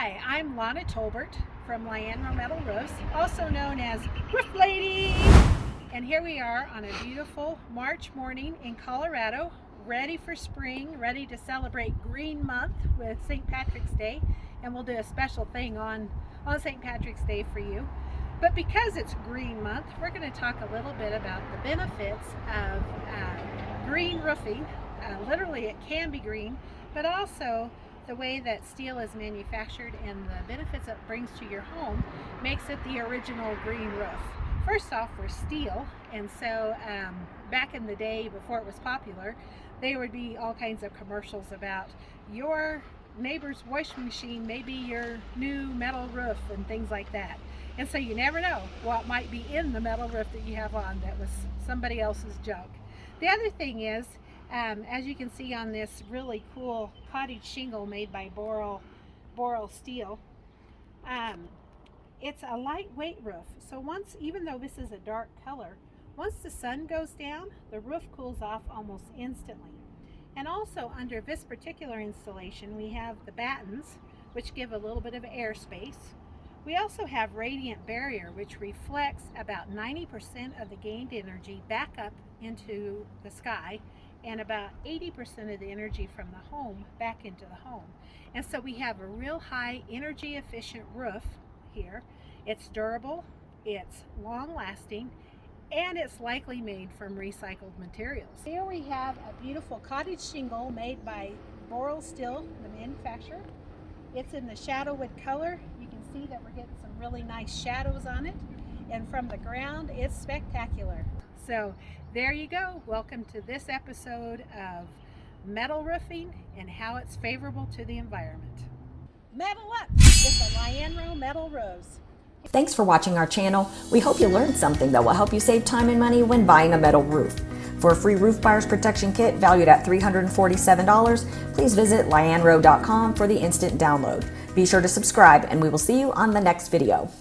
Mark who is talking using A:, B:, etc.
A: Hi, I'm Lana Tolbert from Lianro Metal Roofs, also known as Roof Lady. And here we are on a beautiful March morning in Colorado, ready for spring, ready to celebrate Green Month with St. Patrick's Day. And we'll do a special thing on St. Patrick's Day for you. But because it's Green Month, we're going to talk a little bit about the benefits of green roofing. Literally, it can be green, but also the way that steel is manufactured and the benefits it brings to your home makes it the original green roof. First off, we're steel, and so back in the day before it was popular, there would be all kinds of commercials about your neighbor's washing machine, maybe your new metal roof and things like that. And so you never know what might be in the metal roof that you have on that was somebody else's junk. The other thing is, as you can see on this really cool cottage shingle made by Boral Steel, it's a lightweight roof. So even though this is a dark color, once the sun goes down, the roof cools off almost instantly. And also under this particular installation, we have the battens, which give a little bit of airspace. We also have radiant barrier, which reflects about 90% of the gained energy back up into the sky and about 80% of the energy from the home back into the home. And so we have a real high energy efficient roof here. It's durable, it's long lasting, and it's likely made from recycled materials. Here we have a beautiful cottage shingle made by Boral Steel, the manufacturer. It's in the shadowwood color. You can see that we're getting some really nice shadows on it. And from the ground, it's spectacular. So there you go. Welcome to this episode of metal roofing and how it's favorable to the environment. Metal up with the Lianro Metal Roofs.
B: Thanks for watching our channel. We hope you learned something that will help you save time and money when buying a metal roof. For a free roof buyer's protection kit valued at $347, please visit lianro.com for the instant download. Be sure to subscribe, and we will see you on the next video.